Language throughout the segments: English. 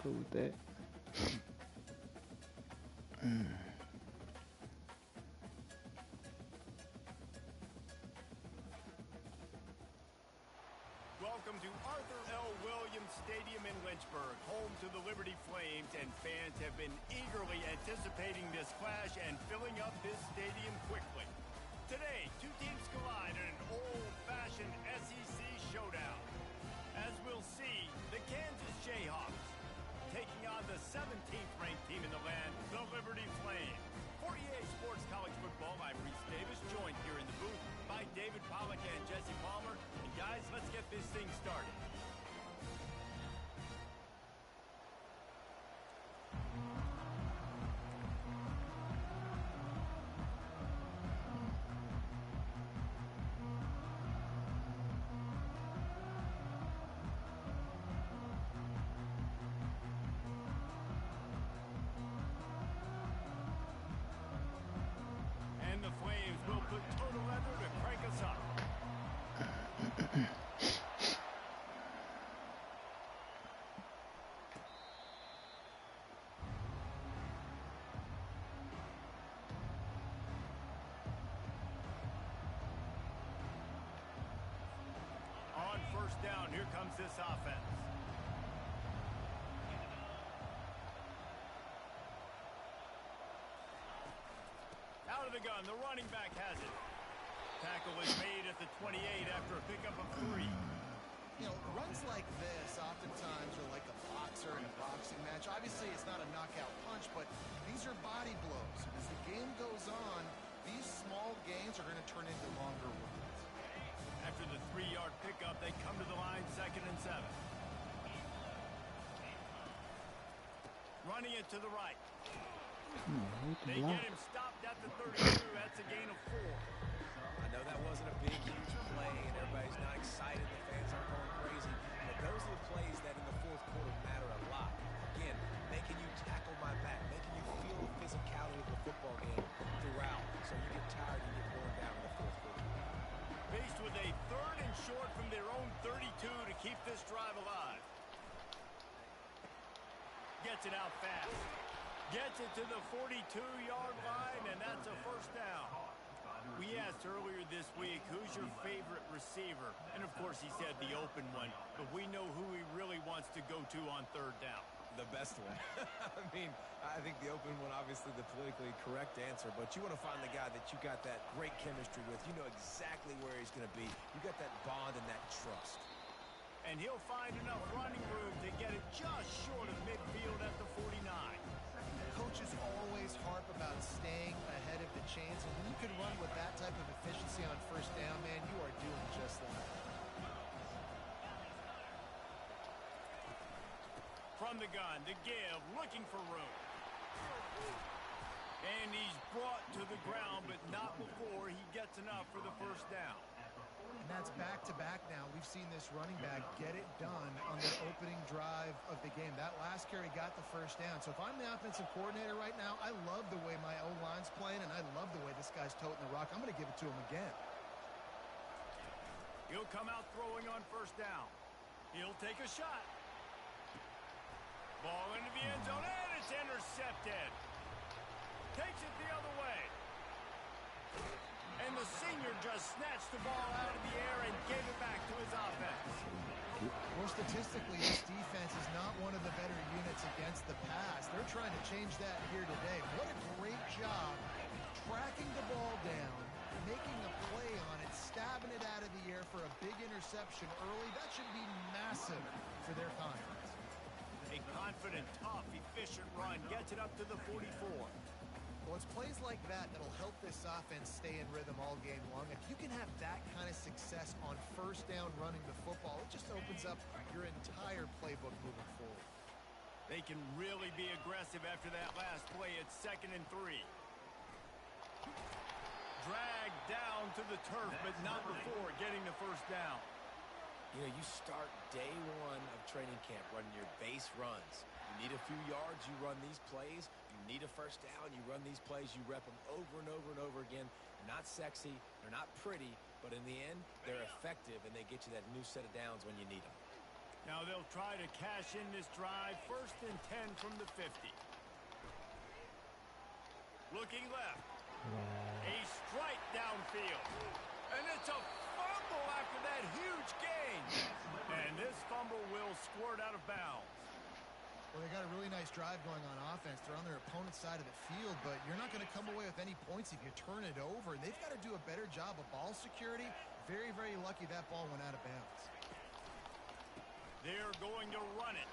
Go with that. Welcome to Arthur L. Williams Stadium in Lynchburg, home to the Liberty Flames, and fans have been eagerly anticipating this clash and filling up this stadium quickly. Today, two teams collide in an old-fashioned SEC showdown. As we'll see, the Kansas Jayhawks taking on the 17th ranked team in the land, the Liberty Flames. For EA Sports College Football, I'm Reese Davis, joined here in the booth by David Pollack and Jesse Palmer. And guys, let's get this thing started. And the Flames will put total leather to crank us up. On first down, here comes this offense. Out of the gun, the running back has it. Tackle is made at the 28 after a pickup of 3. You know, runs like this oftentimes are like a boxer in a boxing match. Obviously, it's not a knockout punch, but these are body blows. As the game goes on, these small gains are going to turn into longer runs. After the 3-yard pickup, they come to the line, 2nd and 7. Running it to the right. They get him stopped at the 32. That's a gain of 4. I know that wasn't a big, huge play, and everybody's not excited. The fans aren't going crazy. But those are the plays that in the fourth quarter matter a lot. Again, making you tackle my back, making you feel the physicality of the football game throughout. So you get tired and get worn down in the fourth quarter. Faced with a 3rd and short from their own 32 to keep this drive alive. Gets it out fast. Gets it to the 42-yard line, and that's a first down. We asked earlier this week, who's your favorite receiver? And, of course, he said the open one. But we know who he really wants to go to on 3rd down. The best one. I mean, I think the open one, obviously the politically correct answer, but you want to find the guy that you got that great chemistry with. You know exactly where he's going to be. You got that bond and that trust. And he'll find enough running room to get it just short of midfield at the 49. Coaches always harp about staying ahead of the chains, and when you can run with that type of efficiency on first down, man, you are doing just that. From the gun, to give, looking for room. And he's brought to the ground, but not before he gets enough for the first down. And that's back-to-back now. We've seen this running back get it done on their opening drive of the game. That last carry got the first down. So if I'm the offensive coordinator right now, I love the way my O-line's playing, and I love the way this guy's toting the rock. I'm going to give it to him again. He'll come out throwing on first down. He'll take a shot. Ball into the end zone, and it's intercepted. Takes it the other way. And the senior just snatched the ball out of the air and gave it back to his offense. Well, statistically, this defense is not one of the better units against the pass. They're trying to change that here today. What a great job tracking the ball down, making a play on it, stabbing it out of the air for a big interception early. That should be massive for their confidence. A confident, tough, efficient run gets it up to the 44. Well, it's plays like that that'll help this offense stay in rhythm all game long. If you can have that kind of success on first down running the football, it just opens up your entire playbook moving forward. They can really be aggressive after that last play. It's 2nd and 3. Dragged down to the turf, but not before getting the first down. You know, you start day one of training camp running your base runs. You need a few yards, you run these plays. You need a first down, you run these plays. You rep them over and over and over again. They're not sexy, they're not pretty, but in the end, they're effective, and they get you that new set of downs when you need them. Now they'll try to cash in this drive. 1st and 10 from the 50. Looking left. A strike downfield. And it's a fumble after that huge gain. And this fumble will squirt out of bounds. Well, they got a really nice drive going on offense. They're on their opponent's side of the field, but you're not going to come away with any points if you turn it over. And they've got to do a better job of ball security. Very, very lucky that ball went out of bounds. They're going to run it.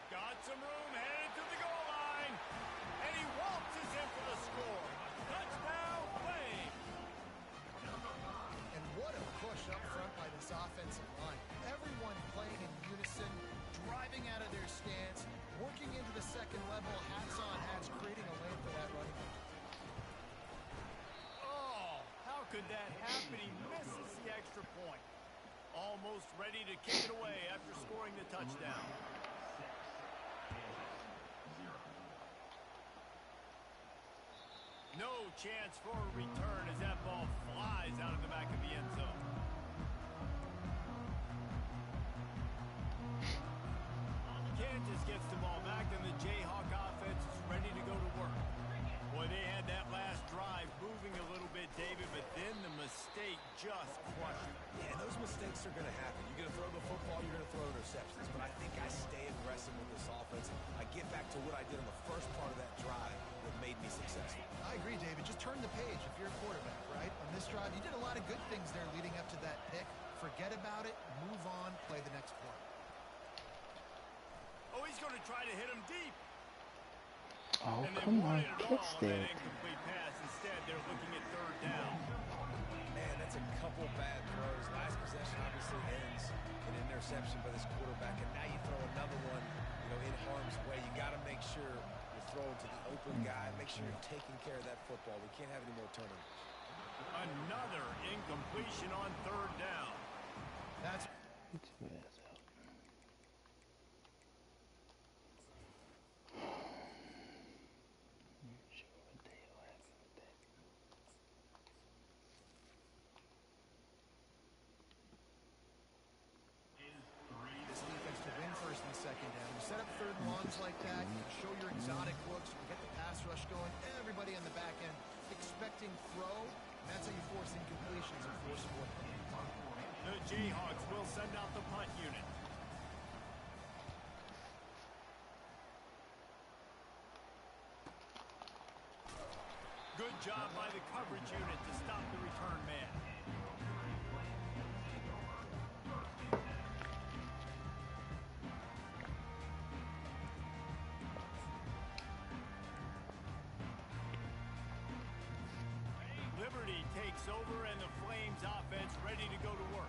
Got some room, headed to the goal line. And he waltzes in for the score. Touchdown, Flame. And what a push up front by this offensive line. Everyone playing in unison, driving out of their stance, working into the second level, hats on hats, creating a lane for that running back. Oh, how could that happen? He misses the extra point. Almost ready to kick it away after scoring the touchdown. No chance for a return as that ball flies out of the back of the end zone. Kansas gets the ball back, and the Jayhawk offense is ready to go to work. Boy, they had that last drive moving a little bit, David, but then the mistake just crushed it. Yeah, and those mistakes are going to happen. You're going to throw the football, you're going to throw interceptions. But I think I stay aggressive with this offense. I get back to what I did on the first part of that drive that made me successful. I agree, David. Just turn the page if you're a quarterback, right? On this drive, you did a lot of good things there leading up to that pick. Forget about it, move on, play the next play. Oh, he's going to try to hit him deep. Oh, come on, catch that. Incomplete pass. Instead, they're looking at 3rd down. Man, that's a couple bad throws. Last possession obviously ends in an interception by this quarterback, and now you throw another one, in harm's way. You got to make sure you're throwing to the open guy. Make sure you're taking care of that football. We can't have any more turnovers. Another incompletion on 3rd down. That's this defense to win 1st and 2nd down. You set up 3rd and longs like that, you can show your exotic looks, you can get the pass rush going, everybody on the back end expecting throw, and that's how you force incompletions and force fourth. The Jayhawks will send out the punt unit. Good job by the coverage unit to stop the return man. Liberty takes over, and the Flames offense ready to go to work.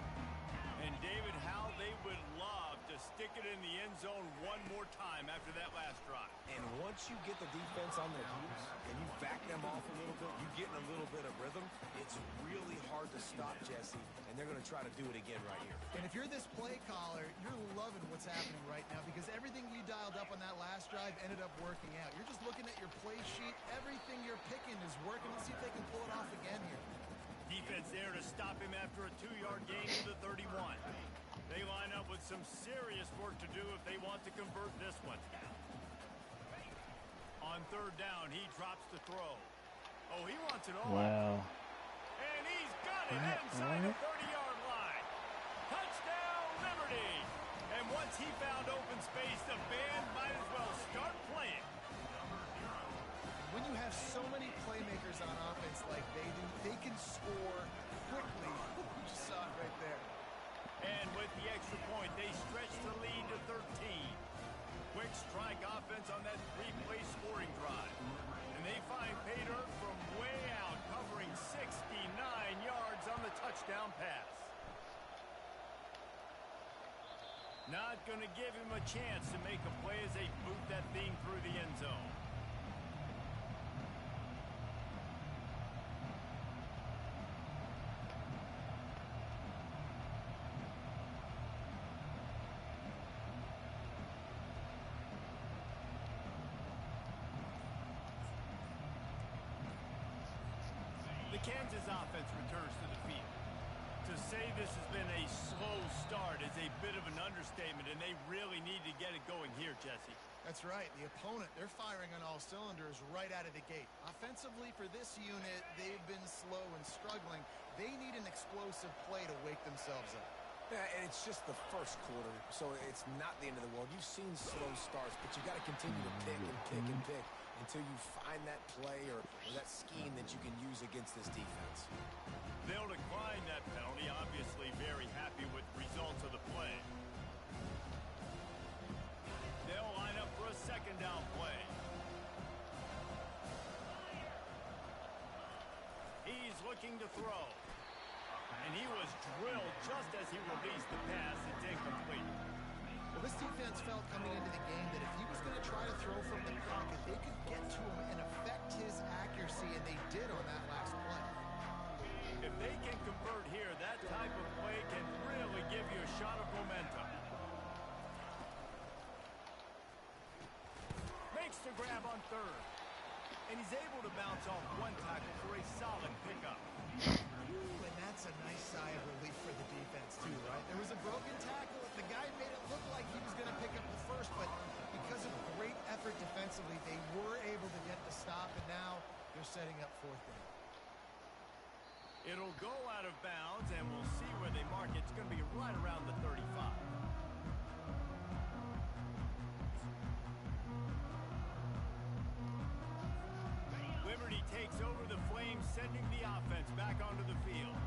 And David, how they would love to stick it in the end zone one more time after that last drive. And once you get the defense on their heels and you back them off a little bit, you get in a little bit of rhythm, it's really hard to stop, Jesse, and they're going to try to do it again right here. And if you're this play caller, you're loving what's happening right now because everything you dialed up on that last drive ended up working out. You're just looking at your play sheet. Everything you're picking is working. Let's see if they can pull it off again here. Defense there to stop him after a 2-yard gain to the 31. They line up with some serious work to do if they want to convert this one. On 3rd down, he drops the throw. Oh, he wants it all. Wow. And he's got it inside the 30-yard line. Touchdown, Liberty. And once he found open space, the band might as well start playing. When you have so many playmakers on offense like they do, they can score quickly. You just saw it right there. And with the extra point, they stretch the lead to 13. Quick strike offense on that 3-play scoring drive. And they find pay dirt from way out, covering 69 yards on the touchdown pass. Not going to give him a chance to make a play as they boot that thing through the end zone. The Kansas offense returns to the field. To say this has been a slow start is a bit of an understatement, and they really need to get it going here, Jesse. That's right. The opponent, they're firing on all cylinders right out of the gate. Offensively, for this unit, they've been slow and struggling. They need an explosive play to wake themselves up. Yeah, and it's just the first quarter, so it's not the end of the world. You've seen slow starts, but you got to continue to pick and pick and pick until you find that play or that scheme that you can use against this defense. They'll decline that penalty, obviously very happy with the results of the play. They'll line up for a second down play. He's looking to throw. And he was drilled just as he released the pass. It's incomplete. Well, this defense felt coming into the game that if he was going to try to throw from the pocket, they could get to him and affect his accuracy, and they did on that last play. If they can convert here, that type of play can really give you a shot of momentum. Makes the grab on third. And he's able to bounce off one tackle for a solid pickup. And that's a nice sigh of relief for the defense, too, right? There was a broken tackle. The guy made it look like he was going to pick up the first, but because of great effort defensively, they were able to get the stop, and now they're setting up fourth down. It'll go out of bounds, and we'll see where they mark it. It's going to be right around the 35. Liberty takes over the Flames, sending the offense back onto the field.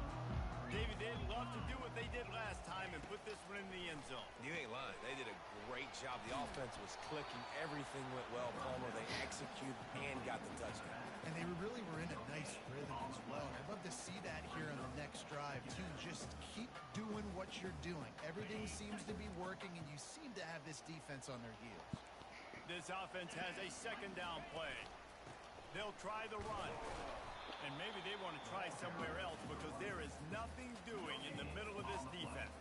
David, they'd love to do what they did last time and put this one in the end zone. You ain't lying. They did a great job. The offense was clicking. Everything went well, Palmer. They executed and got the touchdown. And they really were in a nice rhythm as well. And I'd love to see that here on the next drive, too. Just keep doing what you're doing. Everything seems to be working, and you seem to have this defense on their heels. This offense has a second down play. They'll try the run. And maybe they want to try somewhere else because there is nothing doing in the middle of this defense.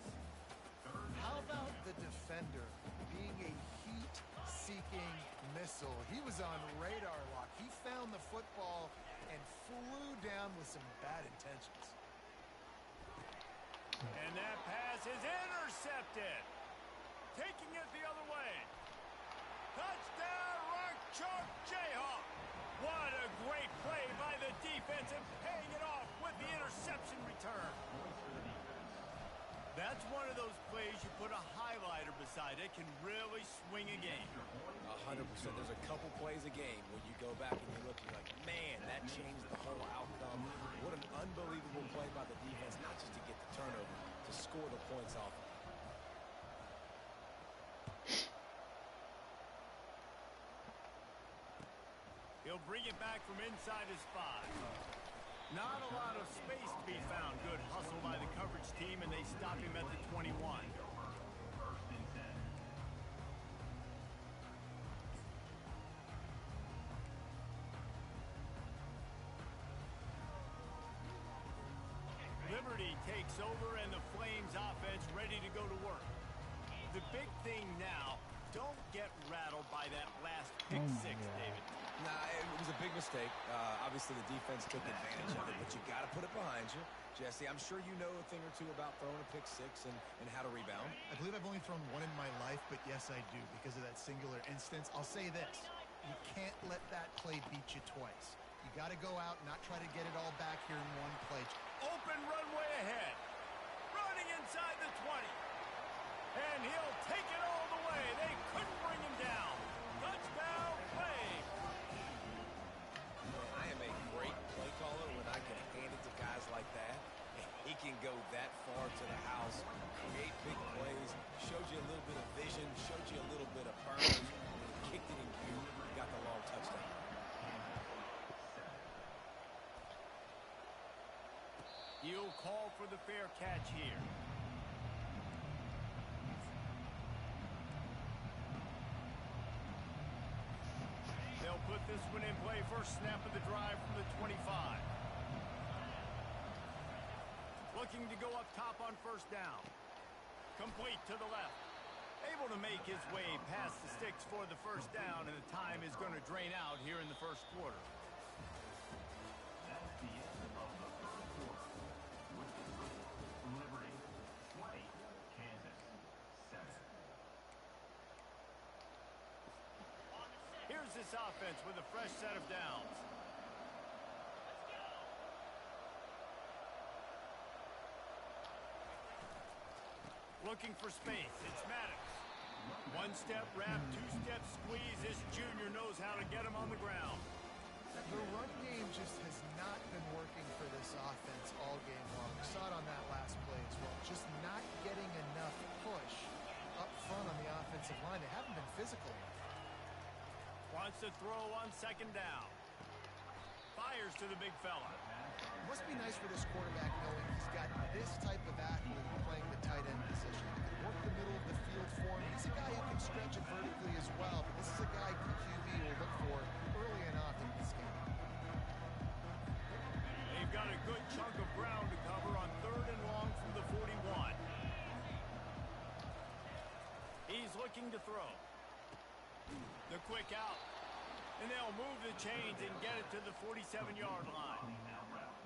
How about the defender being a heat-seeking missile? He was on radar lock. He found the football and flew down with some bad intentions. And that pass is intercepted. Taking it the other way. Touchdown, Rock Chalk Jayhawk. What a great play by the defense and paying it off with the interception return. That's one of those plays you put a highlighter beside. It can really swing a game. 100%. There's a couple plays a game where you go back and you look and you're like, man, that changed the whole outcome. What an unbelievable play by the defense, not just to get the turnover, to score the points off of it. He'll bring it back from inside his 5. Not a lot of space to be found. Good hustle by the coverage team, and they stop him at the 21. Liberty takes over, and the Flames offense ready to go to work. The big thing now, don't get rattled by that last pick six, David. Nah, it was a big mistake. Obviously, the defense took advantage of it, but you got to put it behind you. Jesse, I'm sure you know a thing or two about throwing a pick six and how to rebound. I believe I've only thrown one in my life, but yes, I do because of that singular instance. I'll say this. You can't let that play beat you twice. You got to go out and not try to get it all back here in one play. Open runway ahead. Running inside the 20. And he'll take it all the way. They couldn't bring him down. Touchdown, Flames. I am a great play caller when I can hand it to guys like that. He can go that far to the house, create big plays, showed you a little bit of vision, showed you a little bit of burn, kicked it in gear, got the long touchdown. He'll call for the fair catch here. They'll put this one in play. First snap of the drive from the 25. Looking to go up top on first down. Complete to the left. Able to make his way past the sticks for the first down, and the time is going to drain out here in the first quarter. this offense with a fresh set of downs. Looking for space. It's Maddox. One-step wrap, two-step squeeze. This junior knows how to get him on the ground. The run game just has not been working for this offense all game long. We saw it on that last play as well. Just not getting enough push up front on the offensive line. They haven't been physical enough. Wants to throw on second down. Fires to the big fella. It must be nice for this quarterback knowing he's got this type of athlete playing the tight end position. He can work the middle of the field for him. He's a guy who can stretch it vertically as well, but this is a guy QB will look for early and often in this game. They've got a good chunk of ground to cover on 3rd and long from the 41. He's looking to throw. The quick out. And they'll move the chains and get it to the 47-yard line.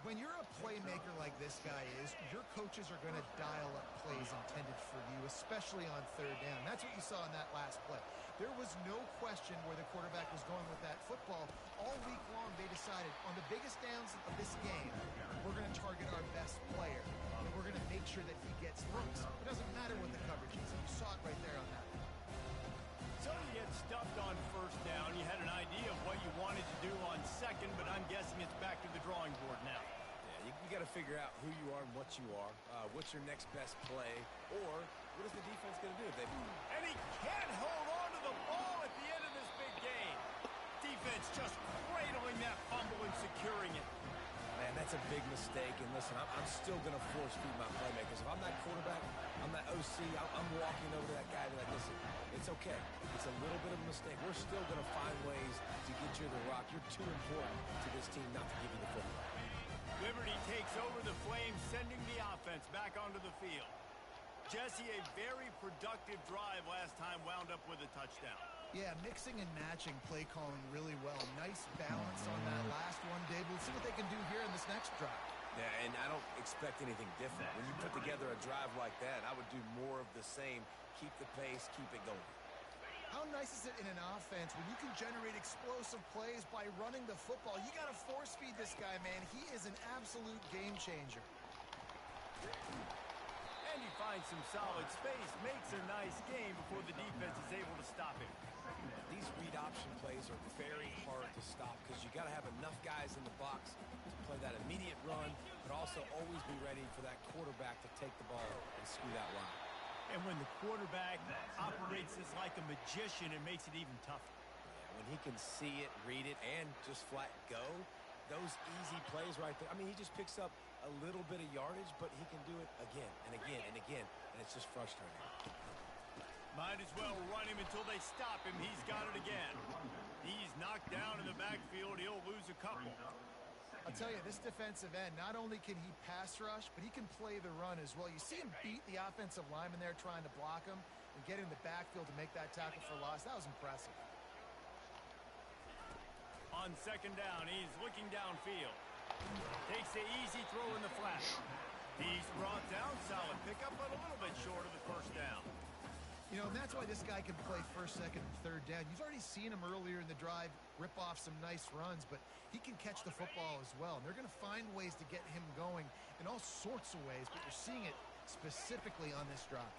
When you're a playmaker like this guy is, your coaches are going to dial up plays intended for you, especially on 3rd down. That's what you saw in that last play. There was no question where the quarterback was going with that football. All week long, they decided on the biggest downs of this game, we're going to target our best player. And we're going to make sure that he gets looks. It doesn't matter what the coverage is. You saw it right there on that. So you get stuffed on 1st down. You had an idea of what you wanted to do on 2nd, but I'm guessing it's back to the drawing board now. Yeah, you got to figure out who you are and what you are. What's your next best play? Or what is the defense going to do? And he can't hold on to the ball at the end of this big game. Defense just cradling that fumble and securing it. Man, that's a big mistake. And listen, I'm still going to force feed my playmakers. If I'm that quarterback, I'm that OC, I'm walking over to that guy and be like, listen, it's okay. It's a little bit of a mistake. We're still going to find ways to get you the rock. You're too important to this team not to give you the football. Liberty takes over the Flames, sending the offense back onto the field. Jesse, a very productive drive last time, wound up with a touchdown. Yeah, mixing and matching play calling really well. Nice balance on that last one, Dave. We'll see what they can do here in this next drive. Yeah, and I don't expect anything different. When you put together a drive like that, I would do more of the same. Keep the pace, keep it going. How nice is it in an offense when you can generate explosive plays by running the football? You got to force feed this guy, man. He is an absolute game changer. And he finds some solid space, makes a nice game before the defense is able to stop him. These read option plays are very hard to stop because you got to have enough guys in the box to play that immediate run, but also always be ready for that quarterback to take the ball and scoot out wide. And when the quarterback operates this like a magician, it makes it even tougher. When he can see it, read it, and just flat go, those easy plays right there. I mean, he just picks up a little bit of yardage, but he can do it again and again and again, and it's just frustrating. Might as well run him until they stop him. He's got it again. He's knocked down in the backfield. He'll lose a couple. I'll tell you, this defensive end, not only can he pass rush, but he can play the run as well. You see him beat the offensive lineman there trying to block him and get in the backfield to make that tackle for loss. That was impressive. On 2nd down, he's looking downfield. Takes the easy throw in the flat. He's brought down. Solid pickup, but a little bit short of the 1st down. You know, and that's why this guy can play 1st, 2nd, and 3rd down. You've already seen him earlier in the drive rip off some nice runs, but he can catch the football as well. And they're going to find ways to get him going in all sorts of ways, but you're seeing it specifically on this drive.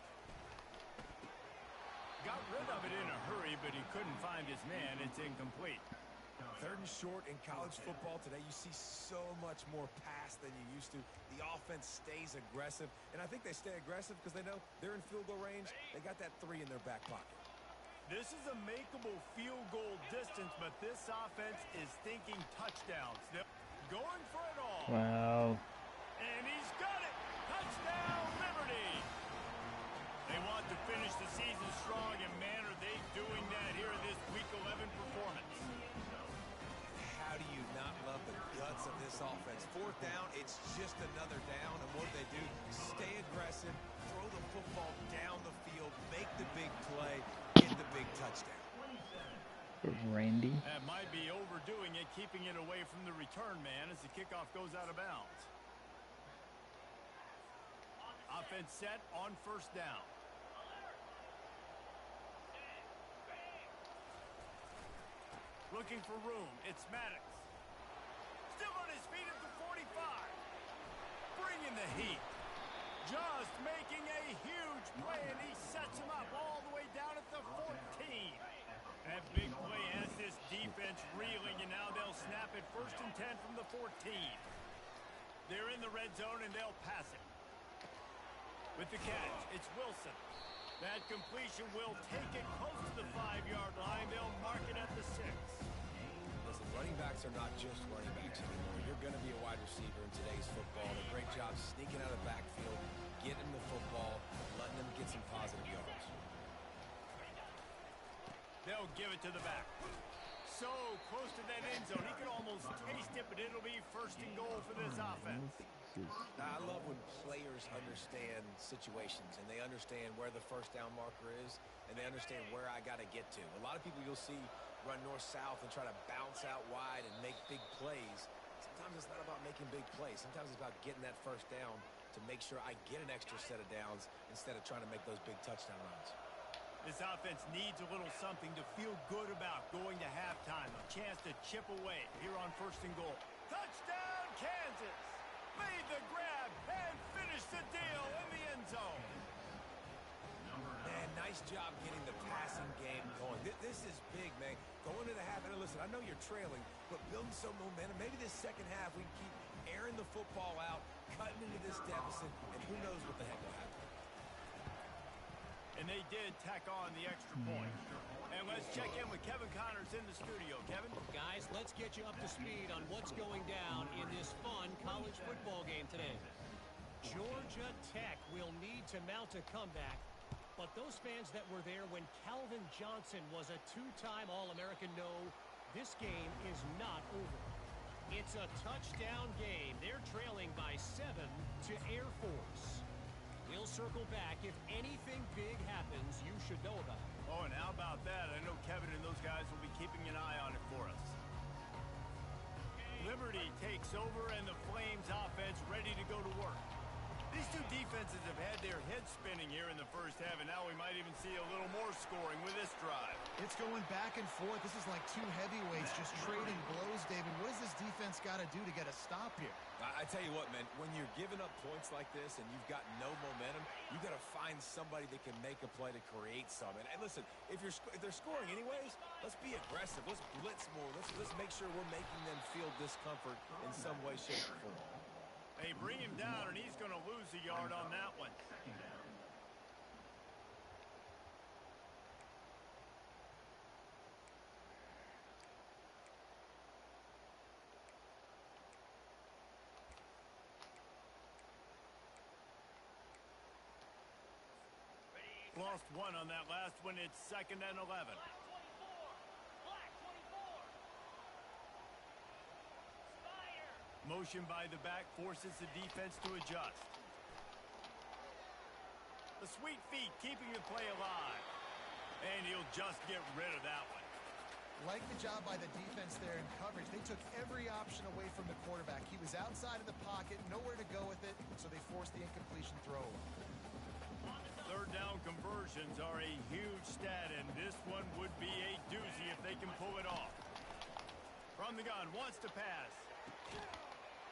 Got rid of it in a hurry, but he couldn't find his man. It's incomplete. 3rd and short in college football today, you see so much more pass than you used to. The offense stays aggressive, and I think they stay aggressive because they know they're in field goal range. They got that 3 in their back pocket. This is a makeable field goal distance, but this offense is thinking touchdowns. They're going for it all. Wow. And he's got it. Touchdown, Liberty. They want to finish the season strong, and man, are they doing that here in this Week 11 performance. How do you not love the guts of this offense? 4th down, it's just another down, and what they do, stay aggressive, throw the football down the field, make the big play, get the big touchdown. Randy. That might be overdoing it, keeping it away from the return man as the kickoff goes out of bounds. Offense set on 1st down. Looking for room. It's Maddox. Still on his feet at the 45. Bringing the heat. Just making a huge play, and he sets him up all the way down at the 14. That big play has this defense reeling, and now they'll snap it 1st and 10 from the 14. They're in the red zone, and they'll pass it. With the catch, it's Wilson. That completion will take it close to the 5-yard line. They'll mark it at the 6. Listen, running backs are not just running backs anymore. You're going to be a wide receiver in today's football. A great job sneaking out of the backfield, getting the football, letting them get some positive yards. They'll give it to the back. So close to that end zone. He could almost taste it, but it'll be 1st and goal for this offense. I love when players understand situations and they understand where the 1st down marker is and they understand where I got to get to. A lot of people you'll see run north-south and try to bounce out wide and make big plays. Sometimes it's not about making big plays. Sometimes it's about getting that 1st down to make sure I get an extra set of downs instead of trying to make those big touchdown runs. This offense needs a little something to feel good about going to halftime. A chance to chip away here on 1st and goal. Touchdown, Kansas! Made the grab and finished the deal in the end zone. Man, nice job getting the passing game going. This is big, man. Going to the half, and listen, I know you're trailing, but building some momentum. Maybe this 2nd half we can keep airing the football out, cutting into this deficit, and who knows what the heck will happen. And they did tack on the extra point. And let's check in with Kevin Connors in the studio. Kevin? Guys, let's get you up to speed on what's going down in this fun college football game today. Georgia Tech will need to mount a comeback, but those fans that were there when Calvin Johnson was a 2-time All-American know this game is not over. It's a touchdown game. They're trailing by 7 to Air Force. We'll circle back. If anything big happens, you should know about it. Oh, and how about that? I know Kevin and those guys will be keeping an eye on it for us. Liberty takes over, and the Flames offense ready to go to work. These two defenses have had their heads spinning here in the 1st half, and now we might even see a little more scoring with this drive. It's going back and forth. This is like two heavyweights just trading blows, David. What does this defense got to do to get a stop here? I tell you what, man, when you're giving up points like this and you've got no momentum, you got to find somebody that can make a play to create some. And listen, if they're scoring anyways, let's be aggressive. Let's blitz more. Let's make sure we're making them feel discomfort in some way, shape, or form. They bring him down, and he's going to lose a yard on that one. Lost 1 on that last one. It's 2nd and 11. Motion by the back forces the defense to adjust. The sweet feet keeping the play alive. And he'll just get rid of that one. Like the job by the defense there in coverage. They took every option away from the quarterback. He was outside of the pocket, nowhere to go with it, so they forced the incompletion throw. 3rd down conversions are a huge stat, and this one would be a doozy if they can pull it off. From the gun, wants to pass.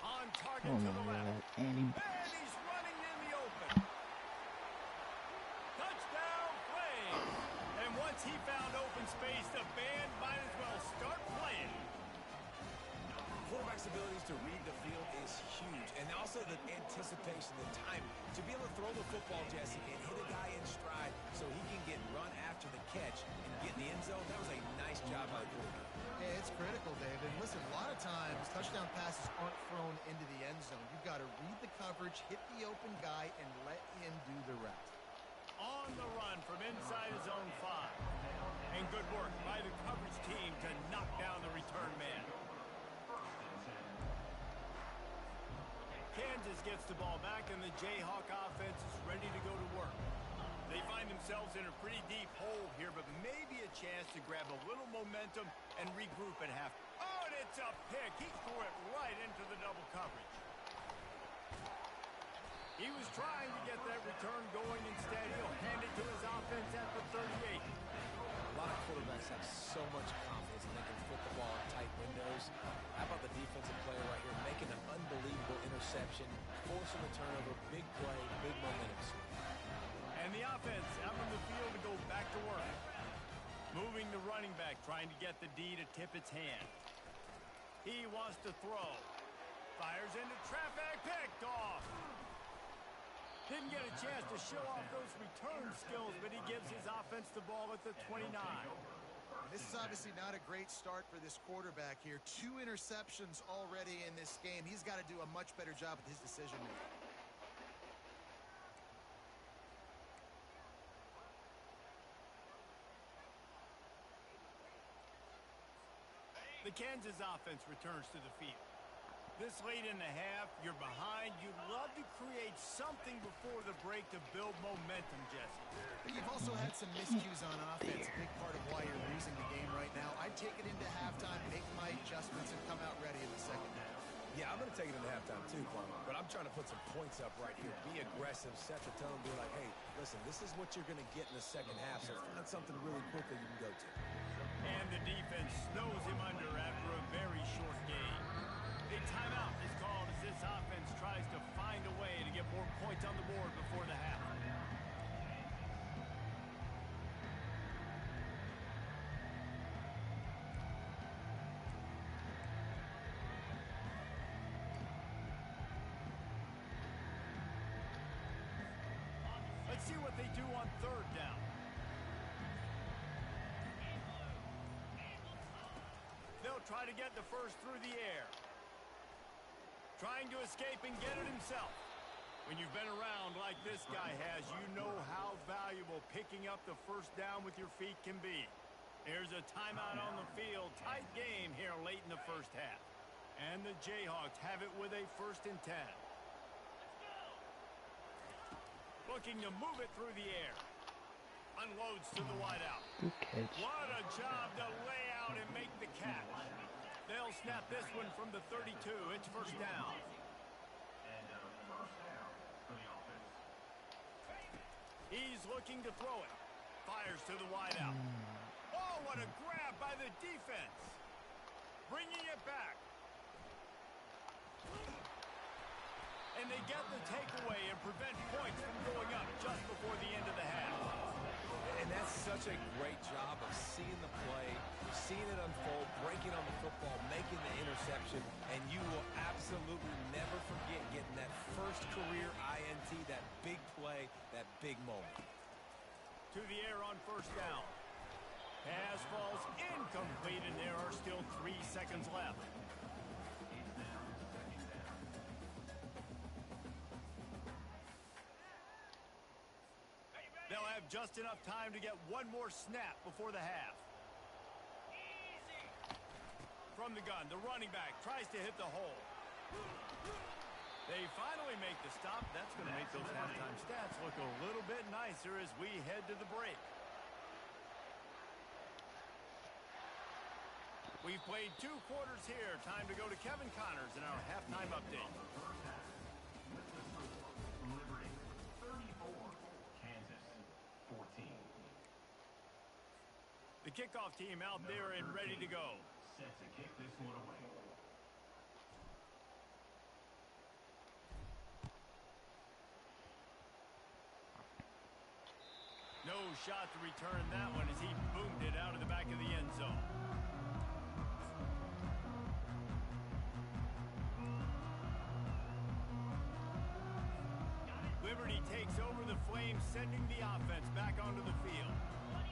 On target to the left. And he's running in the open. Touchdown, Flames. And once he found open space, the band might as well start playing. Quarterback's abilities to read the field is huge. And also the anticipation, the time. To be able to throw the football, Jesse, and hit a guy in stride so he can get run after the catch and get in the end zone, that was a nice job by the quarterback. Yeah, it's critical, David. Listen, a lot of times touchdown passes aren't thrown into the end zone. You've got to read the coverage, hit the open guy, and let him do the rest. On the run from inside his own 5. And good work by the coverage team to knock down the return man. Kansas gets the ball back, and the Jayhawk offense is ready to go to work. They find themselves in a pretty deep hole here, but maybe a chance to grab a little momentum and regroup at half. Oh, and it's a pick. He threw it right into the double coverage. He was trying to get that return going. Instead, he'll hand it to his offense at the 38. A lot of quarterbacks have so much confidence and they can flip the windows. How about the defensive player right here making an unbelievable interception, forcing the turnover, big play, big momentum swing. And the offense out on the field to go back to work. Moving the running back, trying to get the D to tip its hand. He wants to throw. Fires into traffic, picked off. Didn't get a chance to show off those return skills, but he gives his offense the ball at the 29. This is obviously not a great start for this quarterback here. 2 interceptions already in this game. He's got to do a much better job with his decision making. The Kansas offense returns to the field. This late in the half, you're behind. You'd love to create something before the break to build momentum, Jesse. But you've also had some miscues on offense, a big part of why you're losing the game right now. I'd take it into halftime, make my adjustments, and come out ready in the second half. Yeah, I'm going to take it into halftime too, Plum, but I'm trying to put some points up right here. Be aggressive, set the tone, be like, hey, listen, this is what you're going to get in the second half, so find something really quick that you can go to. And the defense snows him under after a very short game. A timeout is called as this offense tries to find a way to get more points on the board before the half. Let's see what they do on third down. They'll try to get the first through the air. Trying to escape and get it himself. When you've been around like this guy has, you know how valuable picking up the first down with your feet can be. Here's a timeout on the field. Tight game here late in the first half. And the Jayhawks have it with a 1st and 10. Looking to move it through the air. Unloads to the wideout. Good catch. What a job to lay out and make the catch. They'll snap this one from the 32. It's 1st down. He's looking to throw it. Fires to the wideout. Oh, what a grab by the defense. Bringing it back. And they get the takeaway and prevent points from going up just before the end of the half. And that's such a great job of seeing the play, seeing it unfold, breaking on the football, making the interception, and you will absolutely never forget getting that first career INT, that big play, that big moment. To the air on 1st down. Pass falls incomplete, and there are still 3 seconds left. They'll have just enough time to get one more snap before the half. From the gun, the running back tries to hit the hole. They finally make the stop. That's going to make those halftime stats look a little bit nicer as we head to the break. We've played 2 quarters here. Time to go to Kevin Connors in our halftime update. The kickoff team out there and ready to go. Set to kick this one away. No shot to return that one as he boomed it out of the back of the end zone. Liberty takes over the Flames, sending the offense back onto the field.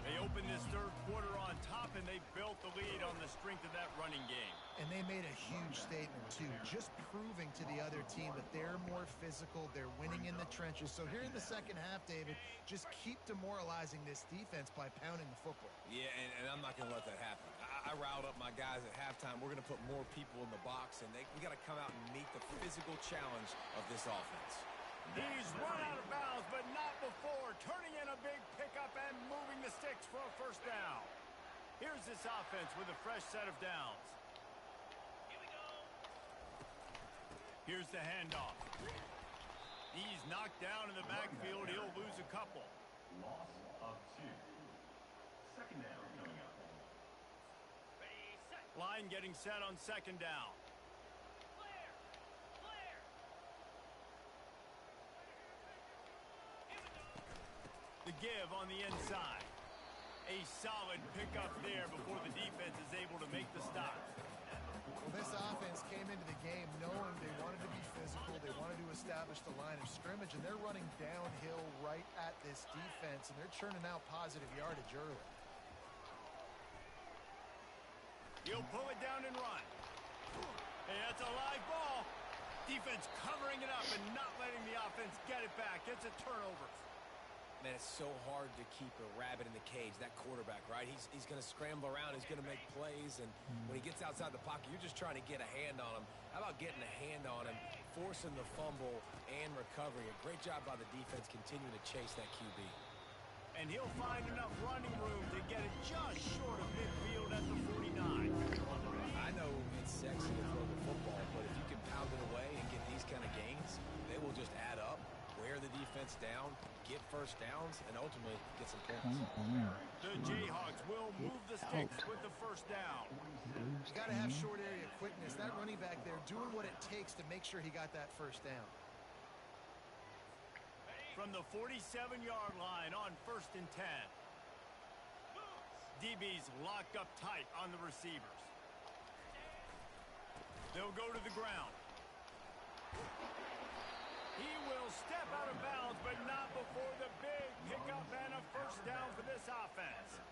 They open this 3rd quarter on top, and they built the lead on the strength of that running game. And they made a huge statement, too, just proving to the other team that they're more physical, they're winning in the trenches. So here in the second half, David, just keep demoralizing this defense by pounding the football. Yeah, and I'm not going to let that happen. I riled up my guys at halftime. We're going to put more people in the box, and we got to come out and meet the physical challenge of this offense. He's run out of bounds, but not before. Turning in a big pickup and moving the sticks for a 1st down. Here's this offense with a fresh set of downs. Here we go. Here's the handoff. He's knocked down in the backfield. He'll lose a couple. Loss of 2. 2nd down coming up. Line getting set on second down. The give on the inside. A solid pickup there before the defense is able to make the stop. Well, this offense came into the game knowing they wanted to be physical, they wanted to establish the line of scrimmage, and they're running downhill right at this defense, and they're churning out positive yardage early. He'll pull it down and run. Hey, that's a live ball. Defense covering it up and not letting the offense get it back. It's a turnover. Man, it's so hard to keep a rabbit in the cage, that quarterback, right? He's going to scramble around. He's going to make plays, and when he gets outside the pocket, you're just trying to get a hand on him. How about getting a hand on him, forcing the fumble and recovery? A great job by the defense continuing to chase that QB. And he'll find enough running room to get it just short of midfield at the 49. I know it's sexy to throw the football, but if you can pound it away and get these kind of gains, they will just add up, wear the defense down, get first downs, and ultimately get some points. The Jayhawks will move the sticks with the first down. You got to have short area quickness. That running back there doing what it takes to make sure he got that first down. From the 47-yard line on 1st and 10. DBs locked up tight on the receivers. They'll go to the ground. He will step out of bounds, but not before the big pickup and a first down for this offense.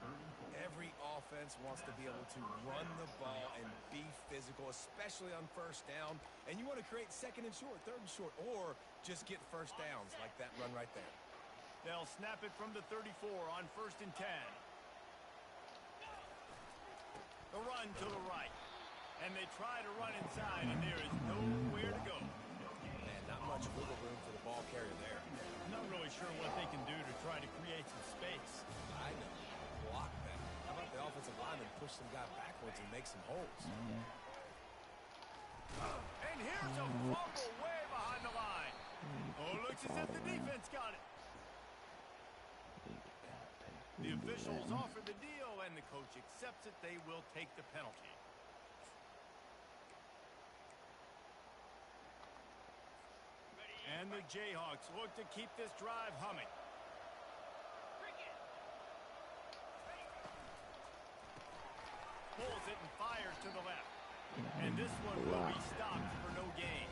Every offense wants to be able to run the ball and be physical, especially on first down. And you want to create second and short, third and short, or just get first downs like that run right there. They'll snap it from the 34 on 1st and 10. The run to the right. And they try to run inside, and there is nowhere to go. Man, not much wiggle room for the ball carrier there. Not really sure what they can do to try to create some space. I know. Block that. How about the offensive lineman push some guy backwards and make some holes? And here's a fumble way behind the line. Oh, looks as if the defense got it. The officials offer the deal, and the coach accepts it. They will take the penalty. And the Jayhawks look to keep this drive humming. Pulls it and fires to the left. And this one will be stopped for no gain.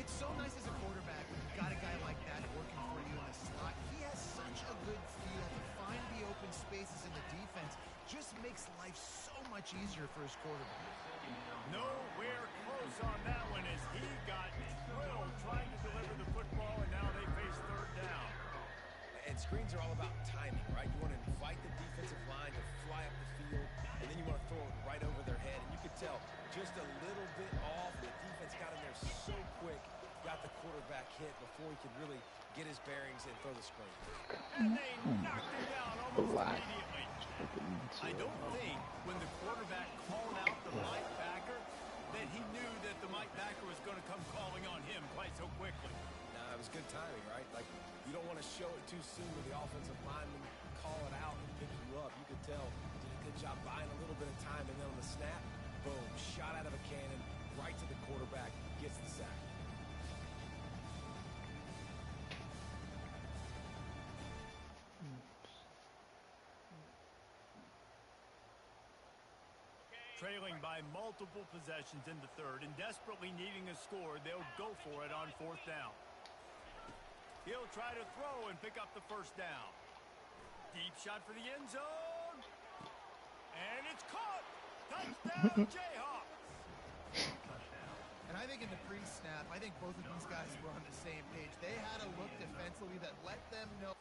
It's so nice as a quarterback when you've got a guy like that working for you in the slot. He has such a good feel to find the open spaces in the defense. Just makes life so much easier for his quarterback. Nowhere close on that one as he got drilled trying to deliver the football, and now they face third down. And screens are all about timing, right? You want to invite the defensive line to fly up the field, and then you want to throw it right over their head. And you could tell just a little bit off. The defense got in there so quick, got the quarterback hit before he could really get his bearings and throw the screen. And they knocked him down almost immediately. I don't think when the quarterback called out the Mike backer that he knew that the Mike backer was going to come calling on him quite so quickly. Nah, it was good timing, right? Like, you don't want to show it too soon with the offensive lineman call it out and pick you up. You could tell he did a good job buying a little bit of time, and then on the snap, boom, shot out of a cannon, right to the quarterback, gets the sack. Trailing by multiple possessions in the third and desperately needing a score, they'll go for it on 4th down. He'll try to throw and pick up the first down. Deep shot for the end zone. And it's caught. Touchdown, Jayhawks. And I think in the pre-snap, I think both of these guys were on the same page. They had a look defensively that let them know.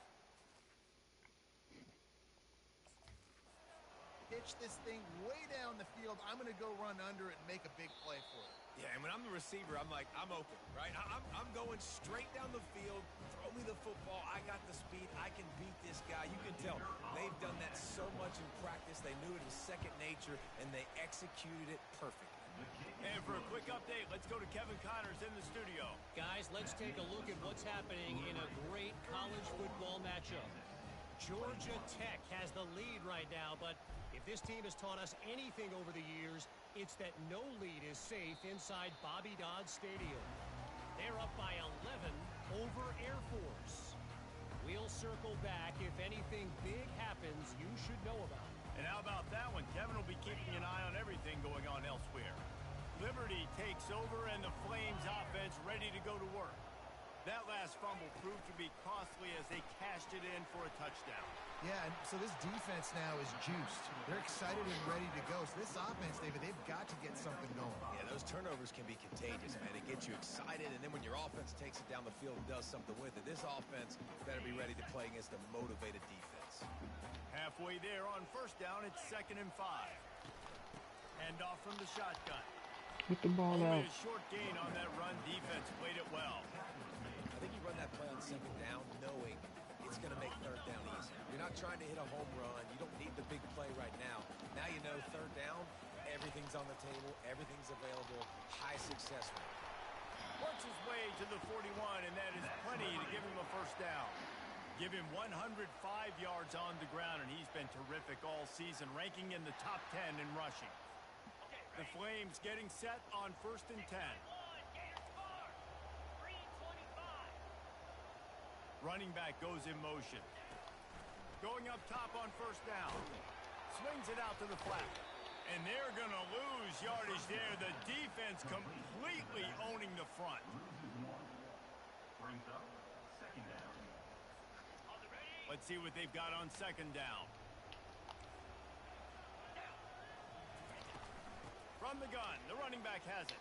Pitch this thing way down the field. I'm going to go run under it and make a big play for it. Yeah, and when I'm the receiver, I'm like, I'm open, right? I'm going straight down the field. Throw me the football. I got the speed. I can beat this guy. You can tell they've done that so much in practice. They knew it was second nature, and they executed it perfectly. And for a quick update, let's go to Kevin Connors in the studio. Guys, let's take a look at what's happening in a great college football matchup. Georgia Tech has the lead right now, but if this team has taught us anything over the years, it's that no lead is safe inside Bobby Dodd Stadium. They're up by 11 over Air Force. We'll circle back if anything big happens you should know about. And how about that one? Kevin will be keeping an eye on everything going on elsewhere. Liberty takes over and the Flames offense ready to go to work. That last fumble proved to be costly as they cashed it in for a touchdown. Yeah, and so this defense now is juiced. They're excited and ready to go. So this offense, David, they've got to get something going. Yeah, those turnovers can be contagious, man. It gets you excited, and then when your offense takes it down the field and does something with it, this offense better be ready to play against a motivated defense. Halfway there on first down, it's 2nd and 5. Hand off from the shotgun. Get the ball Only out. a short gain on that run. Defense played it well. I think you run that play on 2nd down knowing it's going to make 3rd down easy. You're not trying to hit a home run. You don't need the big play right now. Now you know 3rd down, everything's on the table, everything's available, high success rate. Works his way to the 41, and that is plenty to give him a first down. Give him 105 yards on the ground, and he's been terrific all season, ranking in the top 10 in rushing. The Flames getting set on 1st and 10. Running back goes in motion. Going up top on 1st down. Swings it out to the flat. And they're going to lose yardage there. The defense completely owning the front. Let's see what they've got on 2nd down. From the gun, the running back has it.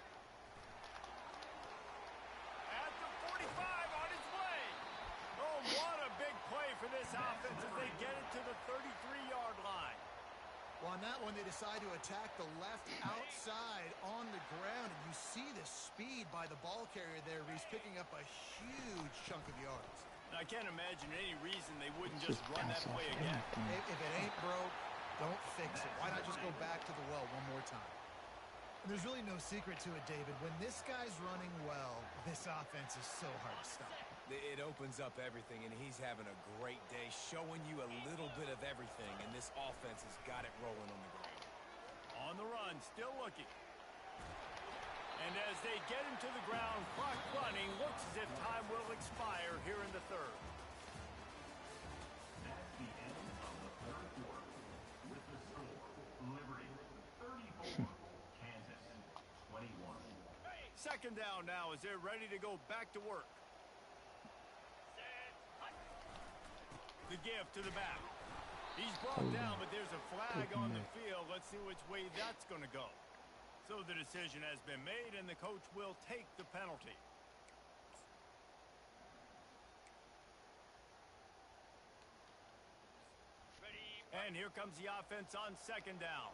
At the 45, on its way. Oh, what a big play for this offense as they get it to the 33-yard line. Well, on that one, they decide to attack the left outside on the ground. And you see the speed by the ball carrier there. He's picking up a huge chunk of yards. I can't imagine any reason they wouldn't just run that play again. If it ain't broke, don't fix it. Why not just go back to the well one more time? There's really no secret to it, David. When this guy's running well, this offense is so hard to stop. It opens up everything, and he's having a great day, showing you a little bit of everything, and this offense has got it rolling on the ground. On the run, still looking. And as they get him to the ground, clock running, looks as if time will expire here in the 3rd. That's the end of the 3rd quarter with the score, Liberty 34, Kansas 21. 2nd down now as they're ready to go back to work. The give to the back. He's brought down, but there's a flag on the field. Let's see which way that's going to go. So the decision has been made, and the coach will take the penalty. And here comes the offense on 2nd down.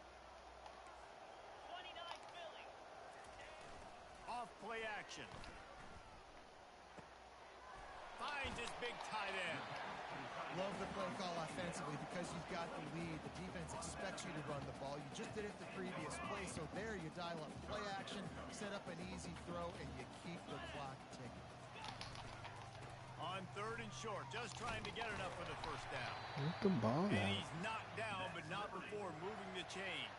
Off play action. Finds his big tight end. Love the play call offensively because you've got the lead. The defense expects you to run the ball. You just did it the previous play, so there you dial up play action, set up an easy throw, and you keep the clock ticking. On 3rd and short, just trying to get enough for the first down. Get the ball And out. he's knocked down, but not before moving the chains.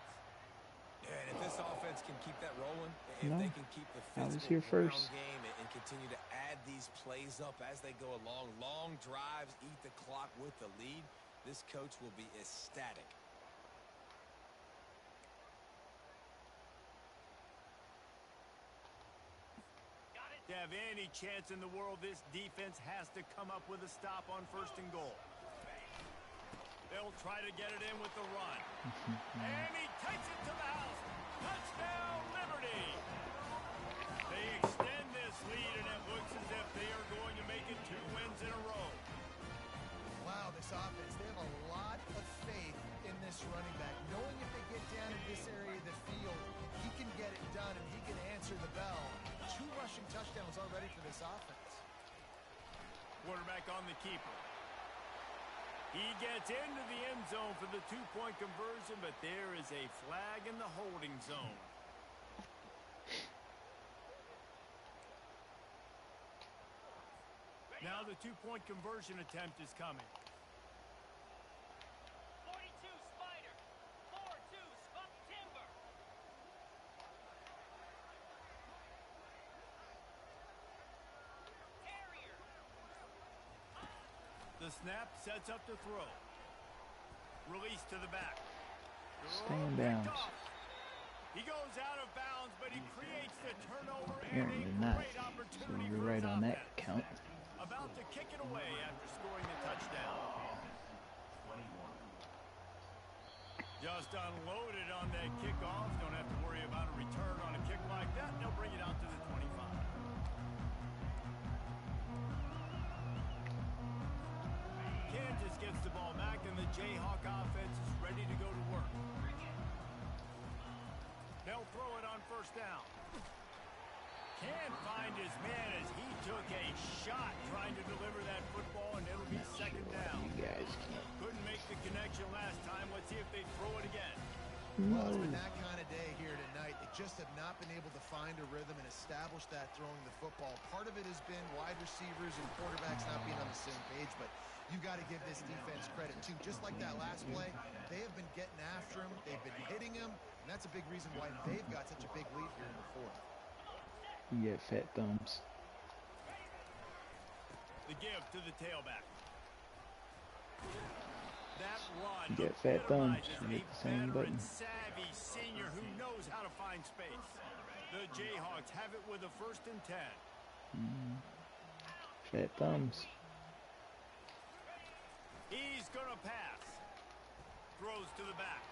Yeah, and if this offense can keep that rolling, if No, they can keep the I was physical here ground first. game and continue to add these plays up as they go along, long drives, eat the clock with the lead, this coach will be ecstatic. To have any chance in the world, this defense has to come up with a stop on 1st and goal. They'll try to get it in with the run. And he takes it to the house. Touchdown, Liberty! They extend this lead, and it looks as if they are going to make it 2 wins in a row. Wow, this offense, they have a lot of faith in this running back, knowing if they get down in this area of the field, he can get it done and he can answer the bell. 2 rushing touchdowns already for this offense. Quarterback on the keeper. He gets into the end zone for the 2-point conversion, but there is a flag in the holding zone. Now the 2-point conversion attempt is coming. The snap sets up the throw. Release to the back. Stay in bounds. He goes out of bounds, but he creates the turnover Apparently and a not. great opportunity So for you're right his on that offense. count. About to kick it away after scoring the touchdown. Just unloaded on that kickoff. Don't have to worry about a return on a kick like that. They'll bring it out to the 25. Kansas gets the ball back, and the Jayhawk offense is ready to go to work. They'll throw it on first down. Can't find his man as he took a shot trying to deliver that football, and it'll be second down. You guys can't. Couldn't make the connection last time. Let's see if they throw it again. Well, it's been that kind of day here tonight. They just have not been able to find a rhythm and establish that throwing the football. Part of it has been wide receivers and quarterbacks not being on the same page, but you got to give this defense credit, too. Just like that last play, they have been getting after him. They've been hitting him, and that's a big reason why they've got such a big lead here in the fourth. You get fat thumbs. The give to the tailback. That run You get fat thumbs. epitomizes You hit a the same veteran, button. savvy senior who knows how to find space. The Jayhawks have it with a 1st and 10. Fat thumbs. He's gonna pass. Throws to the back.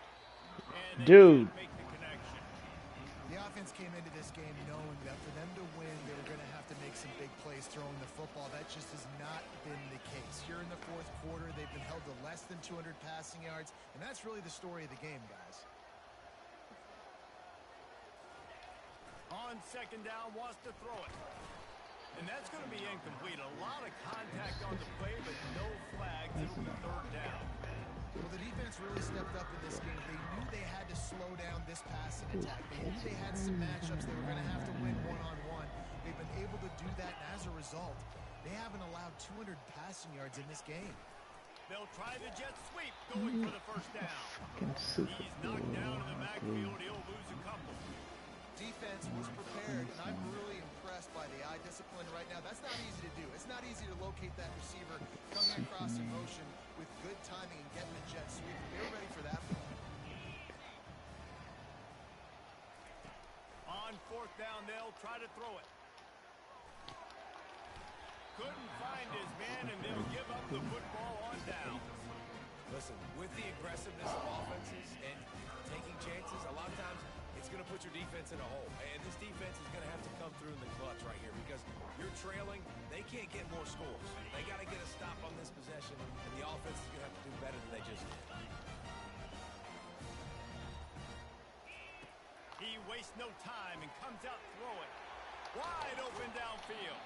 And they Dude. can't make the connection. The offense came into this game knowing that for them to win, they were going to have to make some big plays throwing the football. That just has not been the case. Here in the fourth quarter, they've been held to less than 200 passing yards, and that's really the story of the game, guys. On second down, wants to throw it. And that's going to be incomplete. A lot of contact on the play, but no flags. It'll be third down. Well, the defense really stepped up in this game. They knew they had to slow down this passing attack. They knew they had some matchups they were going to have to win one-on-one. They've been able to do that, and as a result, they haven't allowed 200 passing yards in this game. They'll try the jet sweep, going for the first down. He's knocked down in the backfield. He'll lose a couple. Defense was prepared, and I'm really impressed by the eye discipline right now. That's not easy to do. It's not easy to locate that receiver coming across in motion with good timing and getting a jet sweep. They were ready for that. On fourth down, they'll try to throw it. Couldn't find his man, and they'll give up the football on down. Listen, with the aggressiveness of offenses and taking chances, a lot of times it's going to put your defense in a hole. And this defense is going to have to come through in the clutch right here because you're trailing. They can't get more scores. They got to get a stop on this possession, and the offense is going to have to do better than they just did. He wastes no time and comes out throwing. Wide open downfield.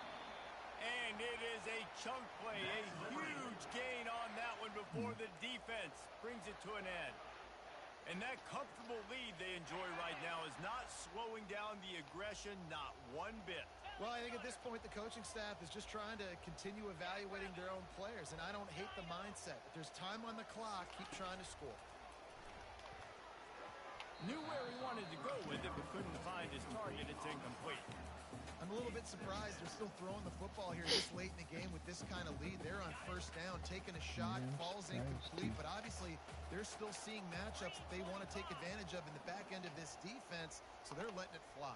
And it is a chunk play, a huge gain on that one before the defense brings it to an end. And that comfortable lead they enjoy right now is not slowing down the aggression, not one bit. Well, I think at this point the coaching staff is just trying to continue evaluating their own players, and I don't hate the mindset. If there's time on the clock, keep trying to score. Knew where he wanted to go with it, but couldn't find his target. It's incomplete. I'm a little bit surprised they're still throwing the football here this late in the game with this kind of lead. They're on first down, taking a shot, falls incomplete, but obviously they're still seeing matchups that they want to take advantage of in the back end of this defense, so they're letting it fly.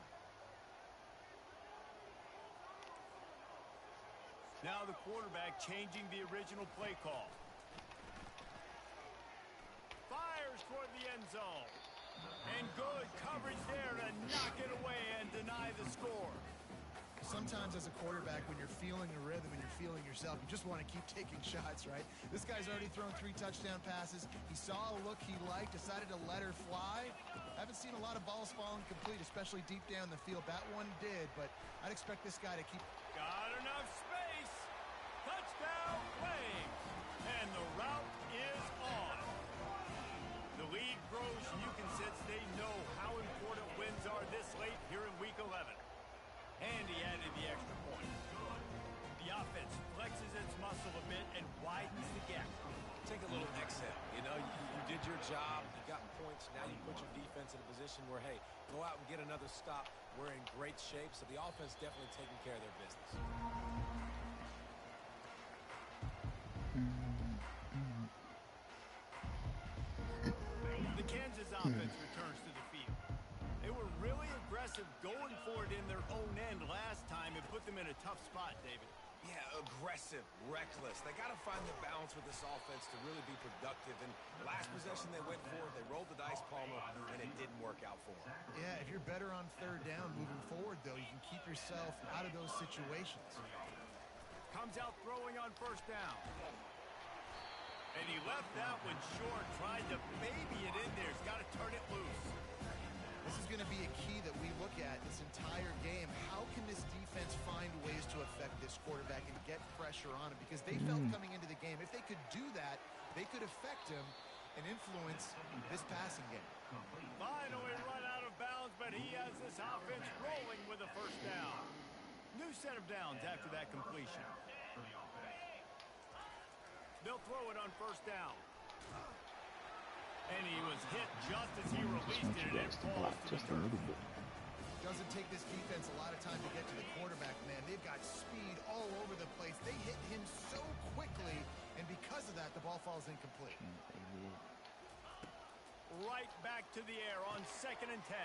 Now the quarterback changing the original play call. Fires toward the end zone. And good coverage there to knock it away and deny the score. Sometimes as a quarterback, when you're feeling a rhythm and you're feeling yourself, you just want to keep taking shots, right? This guy's already thrown 3 touchdown passes. He saw a look he liked, decided to let her fly. Haven't seen a lot of balls falling complete, especially deep down the field. That one did, but I'd expect this guy to keep... Got enough space. Touchdown Flames. And the route is on. The lead grows, and you can sense they know how important wins are this late here in Week 11. And he added the extra point. The offense flexes its muscle a bit and widens the gap. Take a little exhale. You know, you did your job. You got points. Now you put your defense in a position where, hey, go out and get another stop. We're in great shape. So the offense definitely taking care of their business. The Kansas offense returns to the field. They were really aggressive going for it in their own end last time and put them in a tough spot, David. Yeah, aggressive, reckless. They got to find the balance with this offense to really be productive. And last possession they went for it, they rolled the dice, Palmer, and it didn't work out for them. Yeah, if you're better on third down moving forward, though, you can keep yourself out of those situations. Comes out throwing on first down. And he left that one short, tried to baby it in there. He's got to turn it loose. This is going to be a key that we look at this entire game. How can this defense find ways to affect this quarterback and get pressure on him? Because they felt coming into the game, if they could do that, they could affect him and influence this passing game. Finally run out of bounds, but he has this offense rolling with a first down. New set of downs after that completion. They'll throw it on first down. And he was hit just as he released it, and it falls to the Just a little bit. Doesn't take this defense a lot of time to get to the quarterback, man. They've got speed all over the place. They hit him so quickly, and because of that, the ball falls incomplete. Right back to the air on 2nd and 10.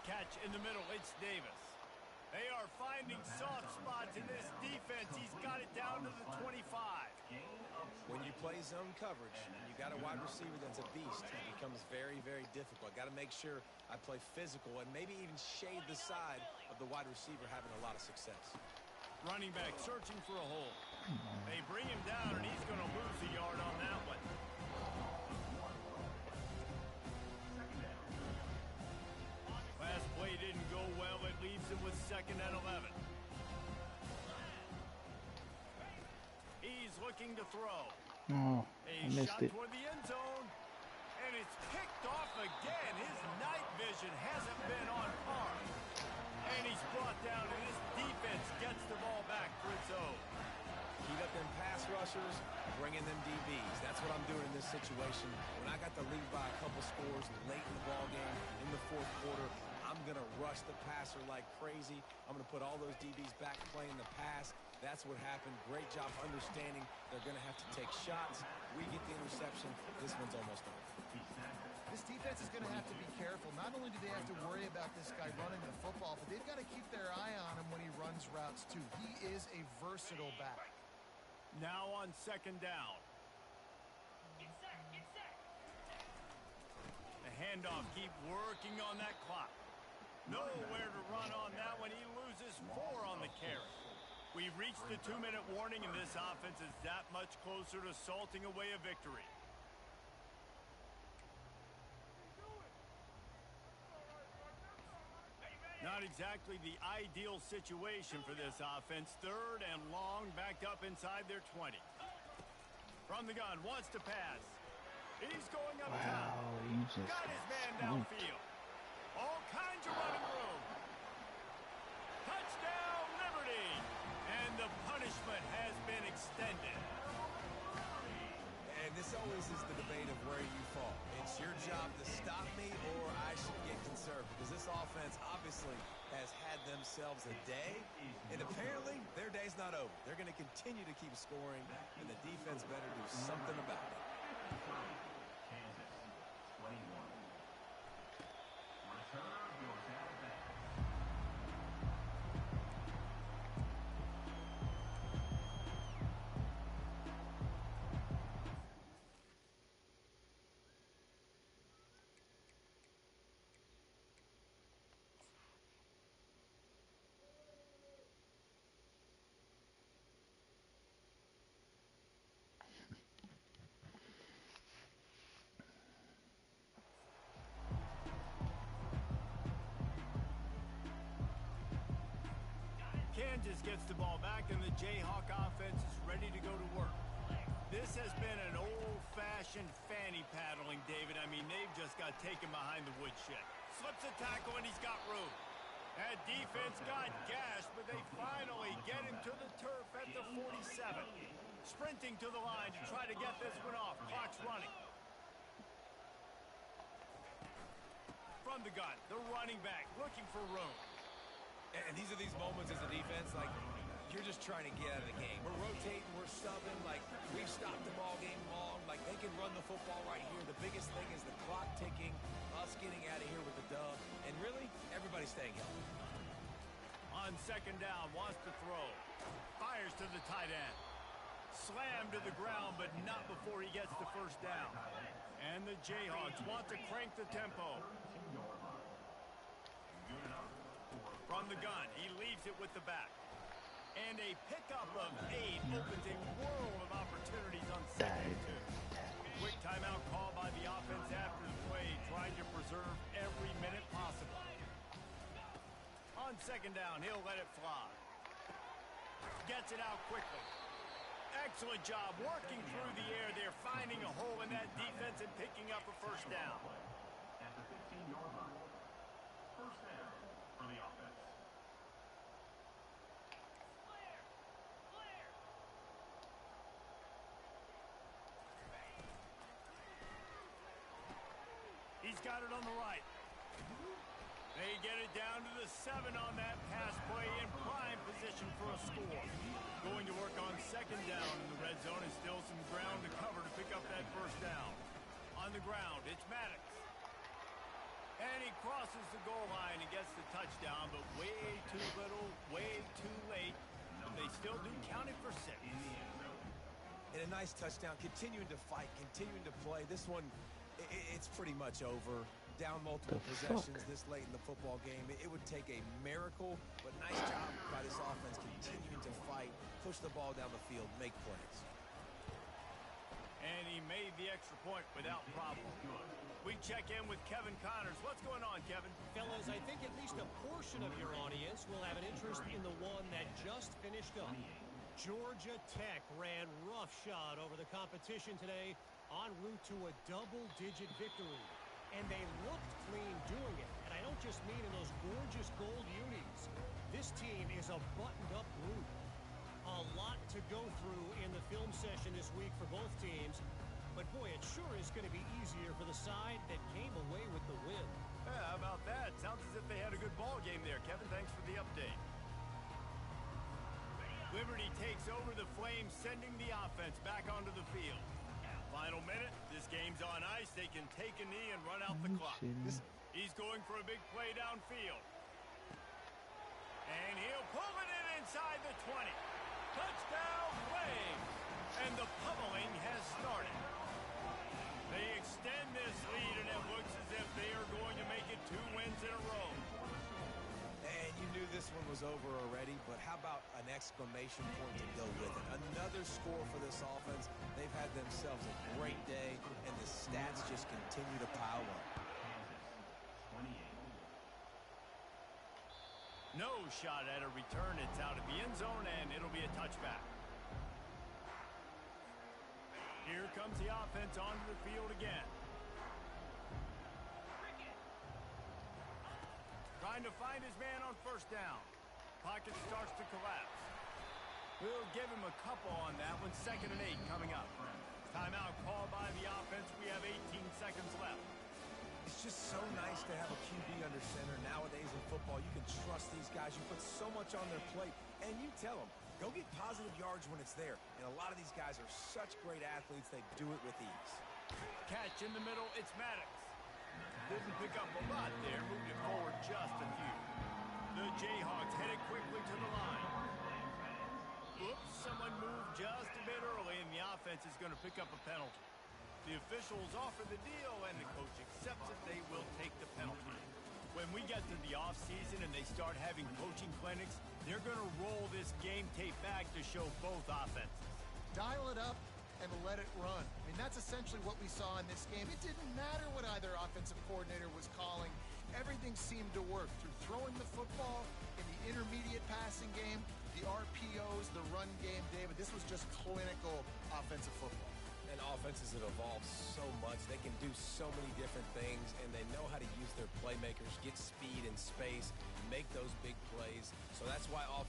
Catch in the middle, it's Davis. They are finding soft spots in this defense. He's got it down to the 25. When you play zone coverage and you got a wide receiver that's a beast, it becomes very, very difficult. Got to make sure I play physical and maybe even shade the side of the wide receiver having a lot of success. Running back searching for a hole. They bring him down, and he's going to lose a yard on that one. Last play didn't go well. It leaves him with 2nd and 11. He's looking to throw. Oh, A I missed shot it. toward the end zone, and it's picked off again. His night vision hasn't been on par. And he's brought down, and his defense gets the ball back for its own. Heat up them pass rushers, bring in them DBs. That's what I'm doing in this situation. When I got the lead by a couple scores late in the ball game, in the 4th quarter, I'm going to rush the passer like crazy. I'm going to put all those DBs back playing the pass. That's what happened. Great job understanding they're going to have to take shots. We get the interception. This one's almost over. This defense is going to have to be careful. Not only do they have to worry about this guy running the football, but they've got to keep their eye on him when he runs routes, too. He is a versatile back. Now on 2nd down. The handoff, keep working on that clock. Nowhere to run on that one. He loses 4 on the carry. We've reached the 2-minute warning, and this offense is that much closer to salting away a victory. Not exactly the ideal situation for this offense. 3rd and long, backed up inside their 20. From the gun, wants to pass. He's going up top. Wow, he just Got his man smoked. downfield. All kinds of running room. Touchdown, Liberty. And the punishment has been extended. And this always is the debate of where you fall. It's your job to stop me or I should get conservative, because this offense obviously has had themselves a day, and apparently their day's not over. They're going to continue to keep scoring, and the defense better do something about it. Kansas 21. Return your down back. Kansas gets the ball back, and the Jayhawk offense is ready to go to work. This has been an old-fashioned fanny paddling, David. I mean, they've just got taken behind the woodshed. Slips a tackle, and he's got room. That defense got gashed, but they finally get him to the turf at the 47. Sprinting to the line to try to get this one off. Clock's running. From the gun, the running back looking for room. And these are these moments as a defense, like, you're just trying to get out of the game. We're rotating, we're subbing, like, we've stopped them all game long. Like, they can run the football right here. The biggest thing is the clock ticking, us getting out of here with the dub, and really, everybody staying healthy. On second down, wants to throw. Fires to the tight end. Slammed to the ground, but not before he gets the first down. And the Jayhawks want to crank the tempo. From the gun, he leaves it with the back. And a pickup of 8 opens a world of opportunities on second and 2. Quick timeout call by the offense after the play, trying to preserve every minute possible. On second down, he'll let it fly. Gets it out quickly. Excellent job working through the air. They're finding a hole in that defense and picking up a first down. At the 15-yard line. First down for the offense. He's got it on the right. They get it down to the 7 on that pass play in prime position for a score. Going to work on second down in the red zone and still some ground to cover to pick up that first down. On the ground, it's Maddox. And he crosses the goal line and gets the touchdown, but way too little, way too late. They still do count it for 6. And a nice touchdown, continuing to fight, continuing to play. This one, it's pretty much over. Down multiple possessions this late in the football game. It would take a miracle, but nice job by this offense continuing to fight, push the ball down the field, make plays. And he made the extra point without problem. We check in with Kevin Connors. What's going on, Kevin? Fellas, I think at least a portion of your audience will have an interest in the one that just finished up. Georgia Tech ran roughshod over the competition today en route to a double-digit victory. And they looked clean doing it. And I don't just mean in those gorgeous gold unis. This team is a buttoned-up group. A lot to go through in the film session this week for both teams. But, boy, it sure is going to be easier for the side that came away with the win. Yeah, how about that? Sounds as if they had a good ball game there, Kevin. Thanks for the update. Liberty takes over the Flames, sending the offense back onto the field. Final minute. This game's on ice. They can take a knee and run out the clock. He's going for a big play downfield. And he'll pull it in inside the 20. Touchdown Flames. And the pummeling has started. They extend this lead, and it looks as if they are going to make it 2 wins in a row. And you knew this one was over already, but how about an exclamation point to go with it? Another score for this offense. They've had themselves a great day, and the stats just continue to pile up. No shot at a return. It's out of the end zone, and it'll be a touchback. Here comes the offense onto the field again. Trying to find his man on first down. Pocket starts to collapse. We'll give him a couple on that one. 2nd and 8 coming up. Timeout called by the offense. We have 18 seconds left. It's just so nice to have a QB under center. Nowadays in football, you can trust these guys. You put so much on their plate, and you tell them, go get positive yards when it's there. And a lot of these guys are such great athletes, they do it with ease. Catch in the middle. It's Maddox. Didn't pick up a lot there. Moved it forward just a few. The Jayhawks headed quickly to the line. Oops, someone moved just a bit early, and the offense is going to pick up a penalty. The officials offer the deal, and the coach accepts it. They will take the penalty. When we get to the offseason and they start having coaching clinics, they're going to roll this game tape back to show both offenses. Dial it up and let it run. I mean, that's essentially what we saw in this game. It didn't matter what either offensive coordinator was calling. Everything seemed to work through throwing the football in the intermediate passing game, the RPOs, the run game, David. This was just clinical offensive football. And offenses have evolved so much. They can do so many different things, and they know how to use their playmakers, get speed and space, make those big plays. So that's why offense